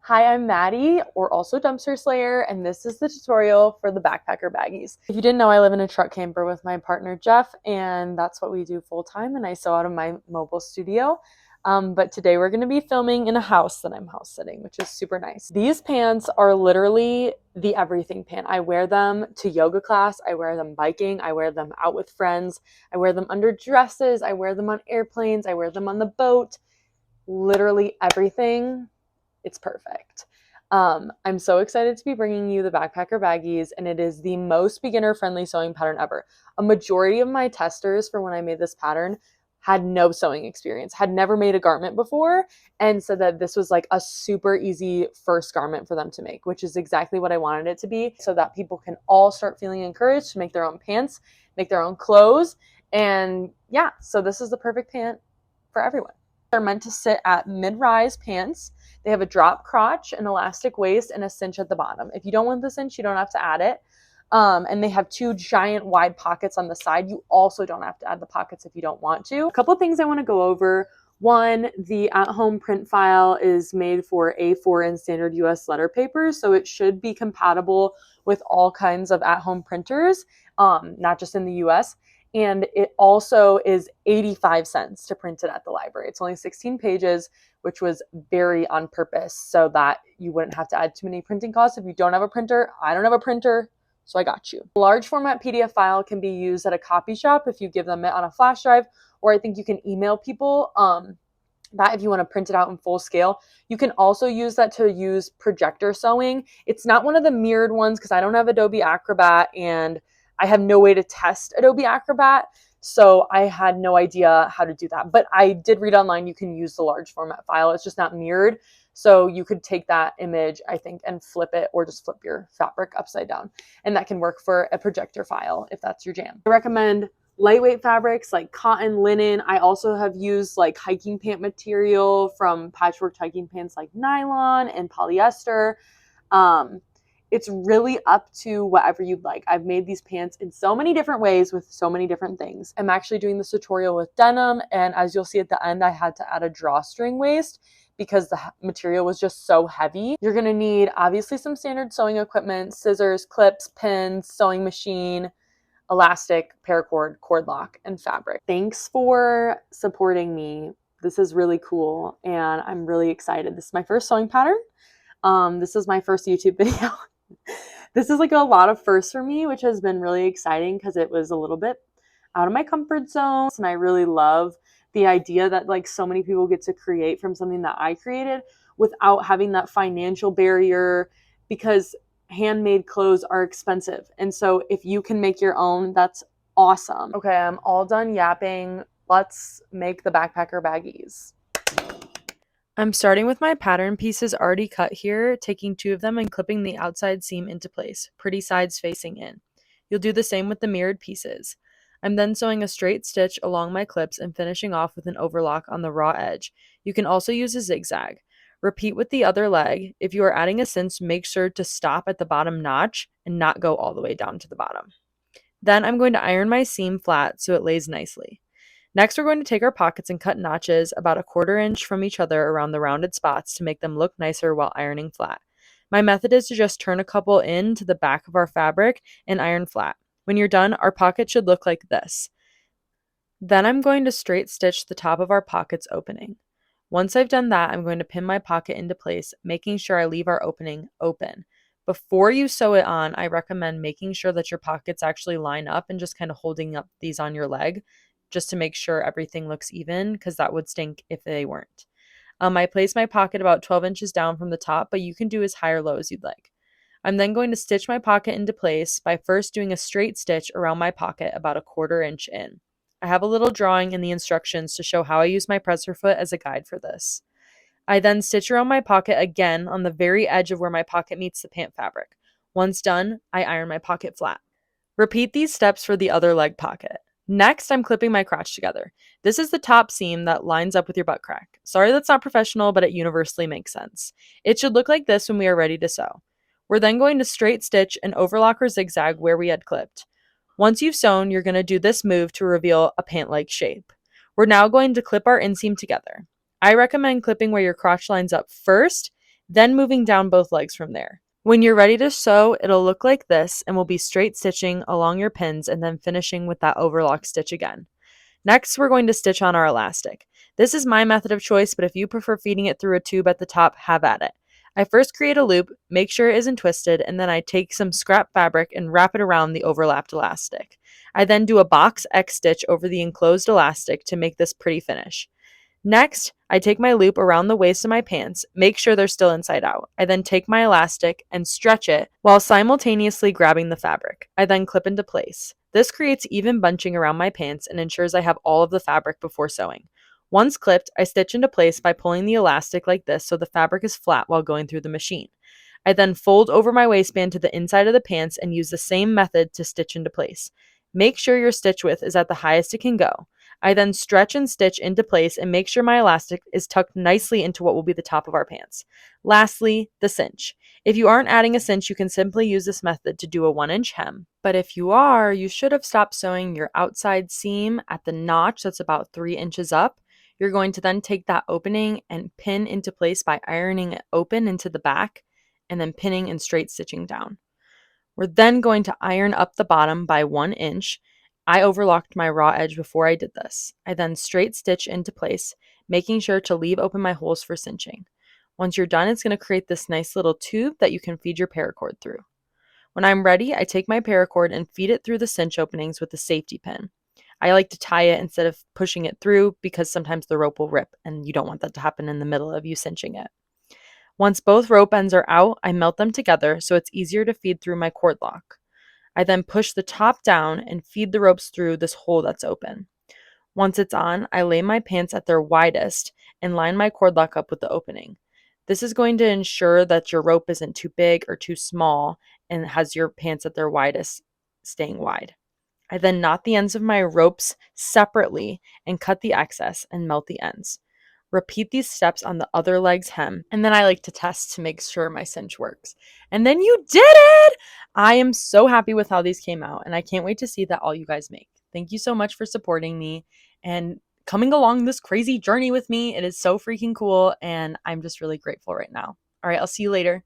Hi, I'm Maddie, or also Dumpster Slayer, and this is the tutorial for the backpacker baggies. If you didn't know, I live in a truck camper with my partner Jeff, and that's what we do full time, and I sew out of my mobile studio. But today we're going to be filming in a house that I'm house sitting, which is super nice. These pants are literally the everything pant. I wear them to yoga class, I wear them biking, I wear them out with friends, I wear them under dresses, I wear them on airplanes, I wear them on the boat, literally everything. It's perfect. I'm so excited to be bringing you the backpacker baggies, and it is the most beginner-friendly sewing pattern ever. A majority of my testers for when I made this pattern had no sewing experience, had never made a garment before, and said that this was like a super easy first garment for them to make, which is exactly what I wanted it to be, so that people can all start feeling encouraged to make their own pants, make their own clothes, and yeah, so this is the perfect pant for everyone. They're meant to sit at mid-rise pants. They have a drop crotch, an elastic waist, and a cinch at the bottom. If you don't want the cinch, you don't have to add it. And they have two giant wide pockets on the side. You also don't have to add the pockets if you don't want to. A couple of things I want to go over. One, the at-home print file is made for A4 and standard US letter paper, so it should be compatible with all kinds of at-home printers, not just in the US. And it also is 85 cents to print it at the library. It's only 16 pages, which was very on purpose so that you wouldn't have to add too many printing costs. If you don't have a printer, I don't have a printer, so I got you. A large format PDF file can be used at a copy shop if you give them it on a flash drive, or I think you can email people that if you want to print it out in full scale. You can also use that to use projector sewing. It's not one of the mirrored ones because I don't have Adobe Acrobat and I have no way to test Adobe Acrobat, so I had no idea how to do that. But I did read online you can use the large format file. It's just not mirrored. So you could take that image, I think, and flip it, or just flip your fabric upside down. And that can work for a projector file if that's your jam. I recommend lightweight fabrics like cotton, linen. I also have used like hiking pant material from Patchwork Hiking Pants like nylon and polyester. It's really up to whatever you'd like. I've made these pants in so many different ways with so many different things. I'm actually doing this tutorial with denim, and as you'll see at the end, I had to add a drawstring waist because the material was just so heavy. You're gonna need obviously some standard sewing equipment, scissors, clips, pins, sewing machine, elastic, paracord, cord lock, and fabric. Thanks for supporting me. This is really cool, and I'm really excited. This is my first sewing pattern. This is my first YouTube video. This is like a lot of firsts for me, which has been really exciting because it was a little bit out of my comfort zone. And I really love the idea that like so many people get to create from something that I created without having that financial barrier, because handmade clothes are expensive. And so if you can make your own, that's awesome. Okay, I'm all done yapping. Let's make the backpacker baggies. I'm starting with my pattern pieces already cut here, taking 2 of them and clipping the outside seam into place, pretty sides facing in. You'll do the same with the mirrored pieces. I'm then sewing a straight stitch along my clips and finishing off with an overlock on the raw edge. You can also use a zigzag. Repeat with the other leg. If you are adding a cinch, make sure to stop at the bottom notch and not go all the way down to the bottom. Then I'm going to iron my seam flat so it lays nicely. Next, we're going to take our pockets and cut notches about 1/4 inch from each other around the rounded spots to make them look nicer while ironing flat. My method is to just turn a couple in to the back of our fabric and iron flat. When you're done, our pocket should look like this. Then I'm going to straight stitch the top of our pocket's opening. Once I've done that, I'm going to pin my pocket into place, making sure I leave our opening open. Before you sew it on, I recommend making sure that your pockets actually line up and just kind of holding up these on your leg, just to make sure everything looks even, because that would stink if they weren't. I place my pocket about 12 inches down from the top, but you can do as high or low as you'd like. I'm then going to stitch my pocket into place by first doing a straight stitch around my pocket about 1/4 inch in. I have a little drawing in the instructions to show how I use my presser foot as a guide for this. I then stitch around my pocket again on the very edge of where my pocket meets the pant fabric. Once done, I iron my pocket flat. Repeat these steps for the other leg pocket. Next, I'm clipping my crotch together. This is the top seam that lines up with your butt crack. Sorry that's not professional, but it universally makes sense. It should look like this when we are ready to sew. We're then going to straight stitch and overlock or zigzag where we had clipped. Once you've sewn, you're going to do this move to reveal a pant-like shape. We're now going to clip our inseam together. I recommend clipping where your crotch lines up first, then moving down both legs from there. When you're ready to sew, it'll look like this and will be straight stitching along your pins and then finishing with that overlock stitch again. Next, we're going to stitch on our elastic. This is my method of choice, but if you prefer feeding it through a tube at the top, have at it. I first create a loop, make sure it isn't twisted, and then I take some scrap fabric and wrap it around the overlapped elastic. I then do a box X stitch over the enclosed elastic to make this pretty finish. Next, I take my loop around the waist of my pants, make sure they're still inside out. I then take my elastic and stretch it while simultaneously grabbing the fabric. I then clip into place. This creates even bunching around my pants and ensures I have all of the fabric before sewing. Once clipped, I stitch into place by pulling the elastic like this so the fabric is flat while going through the machine. I then fold over my waistband to the inside of the pants and use the same method to stitch into place. Make sure your stitch width is at the highest it can go. I then stretch and stitch into place and make sure my elastic is tucked nicely into what will be the top of our pants. Lastly, the cinch. If you aren't adding a cinch, you can simply use this method to do a 1-inch hem. But if you are, you should have stopped sewing your outside seam at the notch that's about 3 inches up. You're going to then take that opening and pin into place by ironing it open into the back and then pinning and straight stitching down. We're then going to iron up the bottom by 1 inch. I overlocked my raw edge before I did this. I then straight stitch into place, making sure to leave open my holes for cinching. Once you're done, it's going to create this nice little tube that you can feed your paracord through. When I'm ready, I take my paracord and feed it through the cinch openings with a safety pin. I like to tie it instead of pushing it through because sometimes the rope will rip and you don't want that to happen in the middle of you cinching it. Once both rope ends are out, I melt them together so it's easier to feed through my cord lock. I then push the top down and feed the ropes through this hole that's open. Once it's on, I lay my pants at their widest and line my cord lock up with the opening. This is going to ensure that your rope isn't too big or too small and has your pants at their widest staying wide. I then knot the ends of my ropes separately and cut the excess and melt the ends. Repeat these steps on the other leg's hem, and then I like to test to make sure my cinch works. And then you did it! I am so happy with how these came out, and I can't wait to see that all you guys make. Thank you so much for supporting me and coming along this crazy journey with me. It is so freaking cool, and I'm just really grateful right now. All right, I'll see you later.